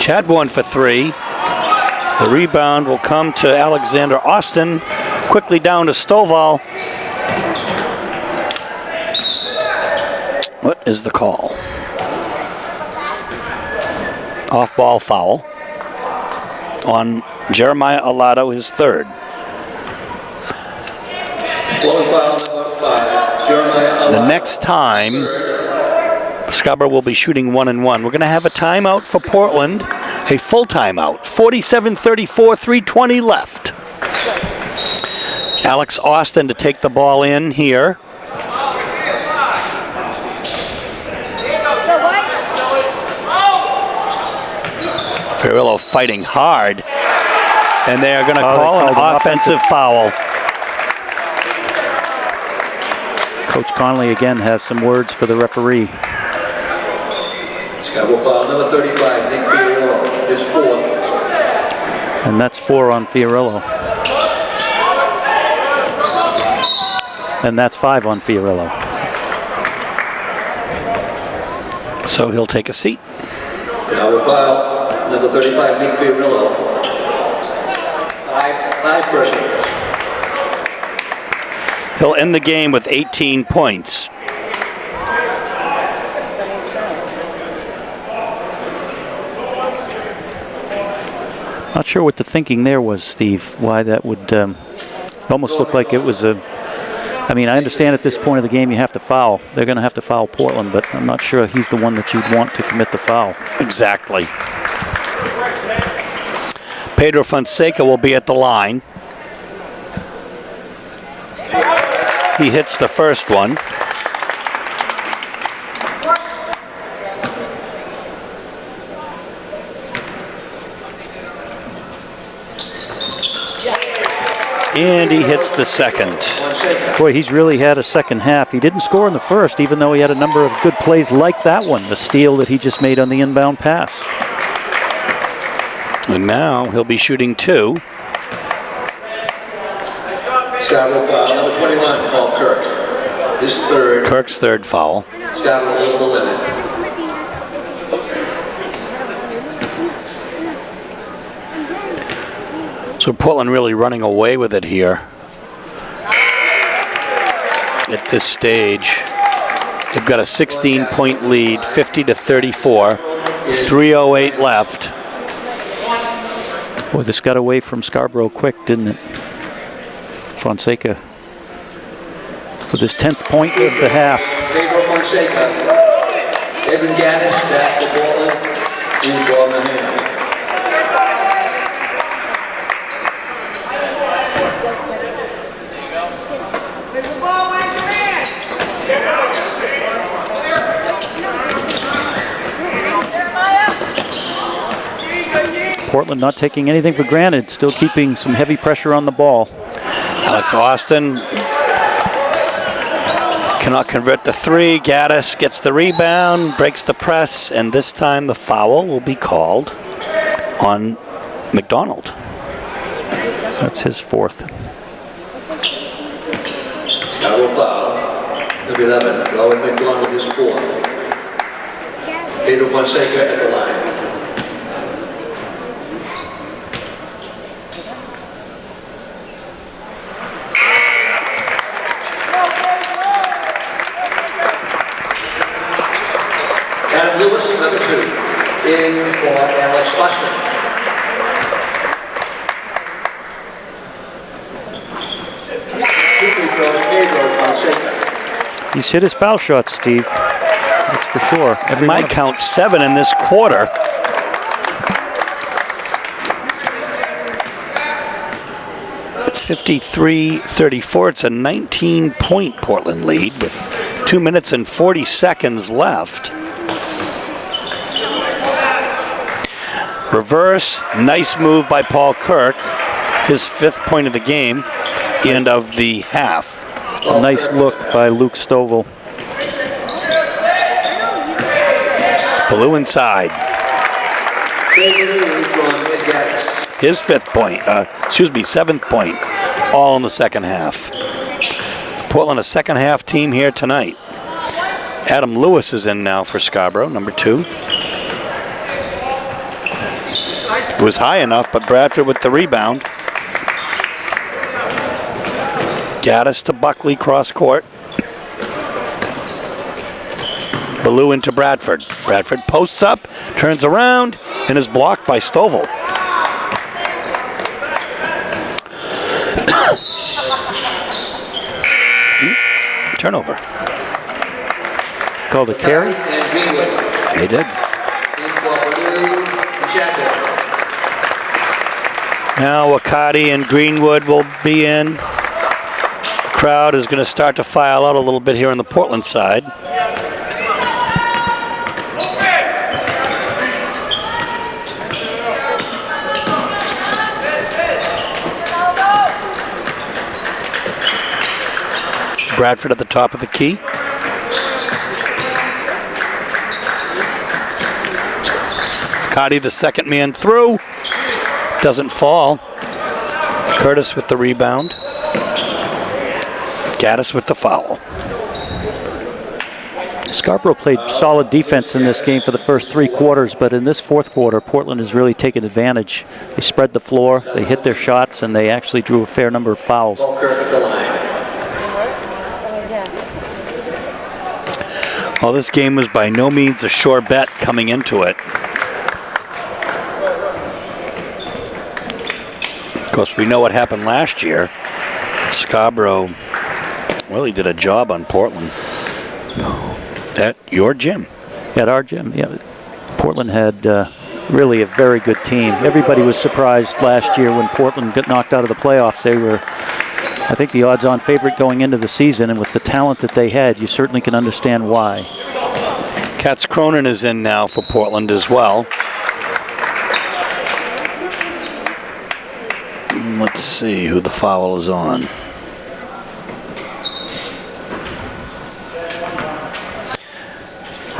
Chadbourne for 3. The rebound will come to Alexander Austin. Quickly down to Stovall. What is the call? Off-ball foul on Jeremiah Alado, his third. Blowing foul number 5, Jeremiah The Alado. next time, Scarborough will be shooting 1-1. We're going to have a timeout for Portland, a full timeout. 47-34, 3:20 left. Alex Austin to take the ball in here. Perillo fighting hard, and they are going to call an offensive foul. Coach Conley again has some words for the referee. Scarborough foul number 35, Nick Fiorillo, his 4th. And that's 4 on Fiorillo. And that's 5 on Fiorillo. So he'll take a seat. Scarborough foul number 35, Nick Fiorillo. 5 personals. He'll end the game with 18 points. Not sure what the thinking there was, Steve. Why that would almost look like it was a. I mean, I understand at this point of the game you have to foul. They're going to have to foul Portland, but I'm not sure he's the one that you'd want to commit the foul. Exactly. Pedro Fonseca will be at the line. He hits the first one. And he hits the second. Boy, he's really had a second half. He didn't score in the first, even though he had a number of good plays like that one, the steal that he just made on the inbound pass. And now he'll be shooting 2. Scarborough foul number 21, Paul Kirk. His 3rd. Kirk's third foul. Scarborough over the limit. So Portland really running away with it here at this stage. They've got a 16-point lead, 50-34, 3:08 left. Boy, this got away from Scarborough quick, didn't it? Fonseca with his 10th point of the half. Pedro Fonseca. Edwin Gaddis back to Portland. In Birmingham. Portland not taking anything for granted, still keeping some heavy pressure on the ball. Alex Austin cannot convert the 3. Gaddis gets the rebound, breaks the press, and this time the foul will be called on McDonald. That's his 4th. Scarborough foul. Number 11, Rowan McDonald, his 4th. Pedro Fonseca at the line. Adam Lewis, number 2. In for Alex Buston. He's hit his foul shots, Steve. That's for sure. I might count 7 in this quarter. It's 53-34. It's a 19-point Portland lead with 2 minutes and 40 seconds left. Reverse, nice move by Paul Kirk. His 5th point of the game, end of the half. A nice look by Luke Stovall. Blue inside. His 5th point, 7th point, all in the second half. Portland, a second half team here tonight. Adam Lewis is in now for Scarborough, number 2. It was high enough, but Bradford with the rebound. Gaddis to Buckley, cross court. Ballou into Bradford. Bradford posts up, turns around, and is blocked by Stovall. Turnover. Called a carry? They did. Now Wakati and Greenwood will be in. The crowd is going to start to file out a little bit here on the Portland side. Bradford at the top of the key. Wakati, the second man through. Doesn't fall. Curtis with the rebound. Gaddis with the foul. Scarborough played solid defense in this game for the first 3 quarters, but in this 4th quarter, Portland has really taken advantage. They spread the floor, they hit their shots, and they actually drew a fair number of fouls. Well, this game was by no means a sure bet coming into it. Of course, we know what happened last year. Scarborough really did a job on Portland. At your gym. At our gym, yeah. Portland had really a very good team. Everybody was surprised last year when Portland got knocked out of the playoffs. They were, I think, the odds-on favorite going into the season, and with the talent that they had, you certainly can understand why. Katz Cronin is in now for Portland as well. Let's see who the foul is on.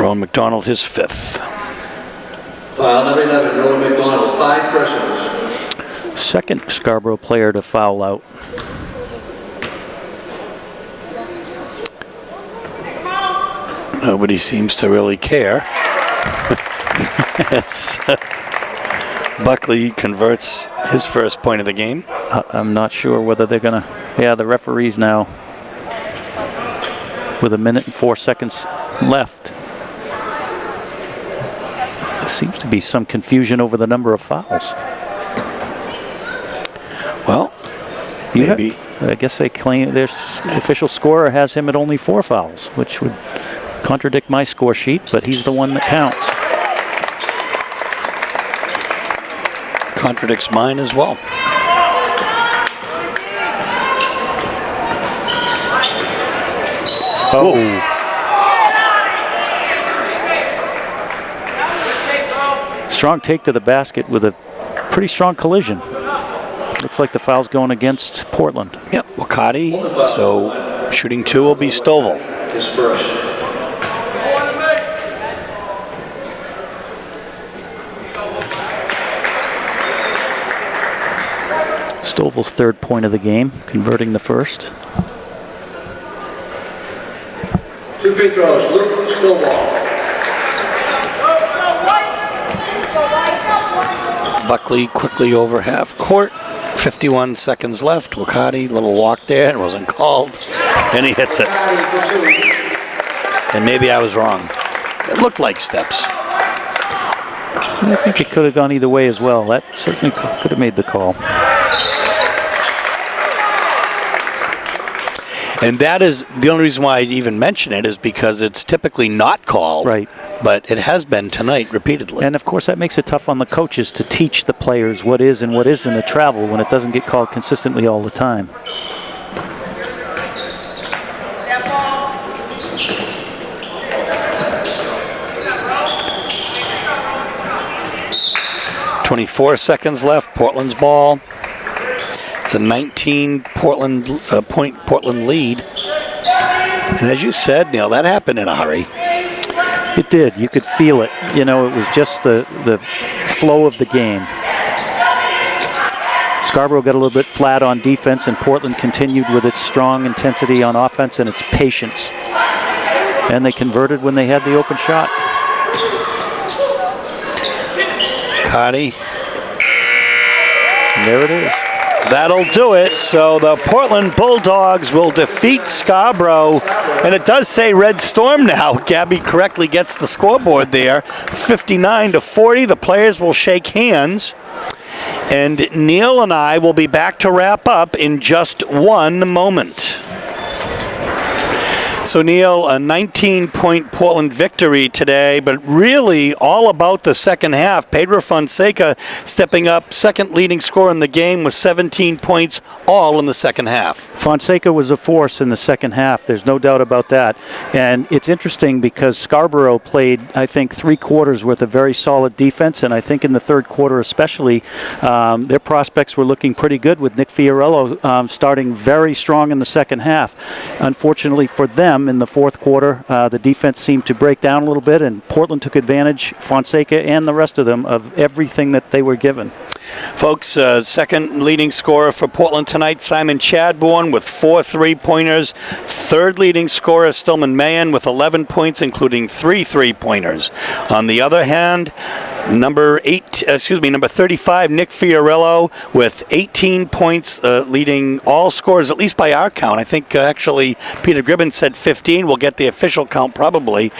Rowan McDonald, his 5th. Foul number 11, Rowan McDonald, 5 personals. Second Scarborough player to foul out. Nobody seems to really care. Buckley converts his first point of the game. I'm not sure whether they're going to... Yeah, the referees now, with 1 minute and 4 seconds left. There seems to be some confusion over the number of fouls. Well, maybe. I guess they claim their official scorer has him at only 4 fouls, which would contradict my score sheet, but he's the one that counts. Contradicts mine as well. Oh. Strong take to the basket with a pretty strong collision. Looks like the foul's going against Portland. Yep, Wakati. So shooting 2 will be Stovall. His first. Stovall's 3rd point of the game, converting the first. 2 free throws, Luke Stovall. Buckley quickly over half court. 51 seconds left. Wakati, little walk there, and wasn't called. Then he hits it. And maybe I was wrong. It looked like steps. I think it could have gone either way as well. That certainly could have made the call. And that is the only reason why I even mention it, is because it's typically not called. Right. But it has been tonight repeatedly. And of course that makes it tough on the coaches to teach the players what is and what isn't a travel when it doesn't get called consistently all the time. .24 seconds left. Portland's ball. It's a 19-point Portland lead. And as you said, Neil, that happened in a hurry. It did. You could feel it. You know, it was just the flow of the game. Scarborough got a little bit flat on defense, and Portland continued with its strong intensity on offense and its patience. And they converted when they had the open shot. Cardi. And there it is. That'll do it. So the Portland Bulldogs will defeat Scarborough. And it does say Red Storm now. Gabby correctly gets the scoreboard there. 59-40. The players will shake hands. And Neil and I will be back to wrap up in just one moment. So, Neil, a 19-point Portland victory today, but really all about the second half. Pedro Fonseca stepping up, second leading scorer in the game with 17 points, all in the second half. Fonseca was a force in the second half. There's no doubt about that. And it's interesting because Scarborough played, I think, 3 quarters worth of very solid defense, and I think in the third quarter especially, their prospects were looking pretty good with Nick Fiorello starting very strong in the second half. Unfortunately for them, in the fourth quarter, the defense seemed to break down a little bit, and Portland took advantage, Fonseca and the rest of them, of everything that they were given. Folks, second leading scorer for Portland tonight, Simon Chadbourne with 4 3-pointers. Third leading scorer, Stillman Mahan with 11 points, including 3 3-pointers. On the other hand, number 35, Nick Fiorello with 18 points, leading all scorers, at least by our count. I think actually Peter Gribben said 15. We'll get the official count probably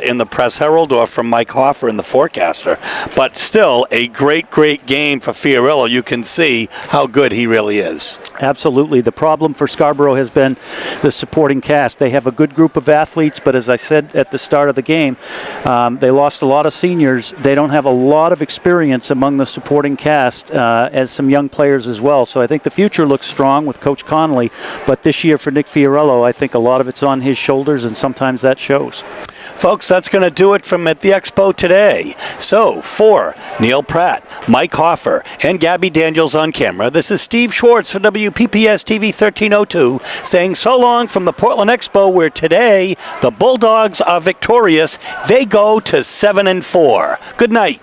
in the Press Herald or from Mike Hoffer in the Forecaster. But still, a great, great game for Fiorello. You can see how good he really is. Absolutely. The problem for Scarborough has been the supporting cast. They have a good group of athletes, but as I said at the start of the game, they lost a lot of seniors. They don't have a lot of experience among the supporting cast as some young players as well. So I think the future looks strong with Coach Connolly, but this year for Nick Fiorello, I think a lot of it's on his shoulders, and sometimes that shows. Folks, that's going to do it from at the Expo today. So, for Neil Pratt, Mike Hoffer, and Gabby Daniels on camera, this is Steve Schwartz for WPPS TV 1302 saying so long from the Portland Expo, where today the Bulldogs are victorious. They go to 7-4. Good night.